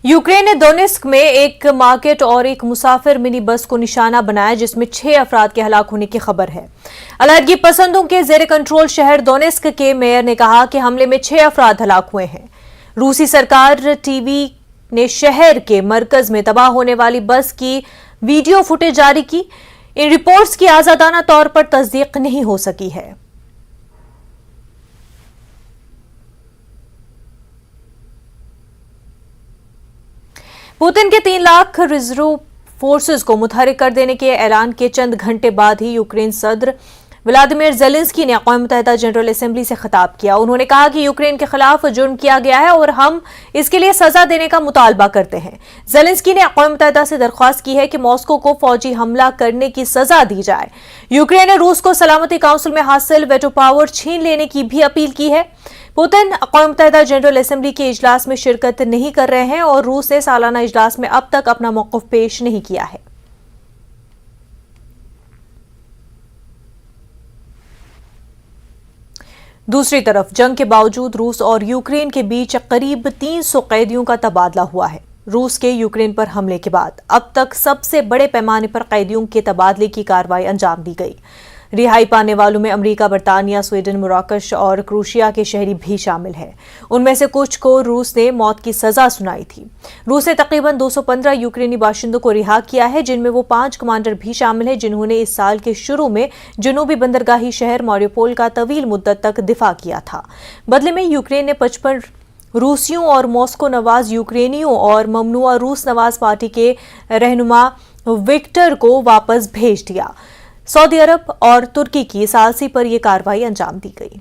Ukraine ने Donetsk में एक मार्केट और एक मुसाफिर मिनी बस को निशाना बनाया जिसमें 6 अफराद के हलाक होने की खबर है। अलहदगी पसंदों के जेर कंट्रोल शहर दोनेस्क के मेयर ने कहा कि हमले में 6 अफराद हलाक हुए हैं। रूसी सरकार टीवी ने शहर के मरकज में तबाह होने वाली बस की वीडियो फुटेज जारी की। इन रिपोर्ट्स की आजादाना तौर पर तस्दीक नहीं हो सकी है। पुतिन के 3 लाख रिजर्व फोर्सेस को मुतहरिक कर देने के ऐलान के चंद घंटे बाद ही यूक्रेन सदर व्लादिमीर ज़ेलेंस्की ने अक़वाम मुत्तहिदा जनरल असेंबली से खिताब किया। उन्होंने कहा कि यूक्रेन के खिलाफ जुर्म किया गया है और हम इसके लिए सजा देने का मुतालबा करते हैं। ज़ेलेंस्की ने अक़वाम मुत्तहिदा से दरख्वास्त की है कि मॉस्को को फौजी हमला करने की सजा दी जाए। यूक्रेन ने रूस को सलामती काउंसिल में हासिल वेटो पावर छीन लेने की भी अपील की है। पुतिन अक़वाम मुत्तहिदा जनरल असेंबली के इजलास में शिरकत नहीं कर रहे हैं और रूस ने सालाना इजलास में अब तक अपना मौक़िफ़ पेश नहीं किया है। दूसरी तरफ जंग के बावजूद रूस और यूक्रेन के बीच करीब 300 कैदियों का तबादला हुआ है। रूस के यूक्रेन पर हमले के बाद अब तक सबसे बड़े पैमाने पर कैदियों के तबादले की कार्रवाई अंजाम दी गई। रिहाई पाने वालों में अमेरिका, बरतानिया, स्वीडन, मोराकश और क्रोएशिया के शहरी भी शामिल हैं। उनमें से कुछ को रूस ने मौत की सजा सुनाई थी। रूस ने तकरीबन 215 यूक्रेनी बाशिंदों को रिहा किया है, जिनमें वो 5 कमांडर भी शामिल हैं जिन्होंने इस साल के शुरू में जनूबी बंदरगाही शहर मारियोपोल का तवील मुद्दत तक दिफा किया था। बदले में यूक्रेन ने 55 रूसियों और मॉस्को नवाज यूक्रेनियों और ममनुआ रूस नवाज पार्टी के रहनुमा विक्टर को वापस भेज दिया। सऊदी अरब और तुर्की की सालसी पर यह कार्रवाई अंजाम दी गई।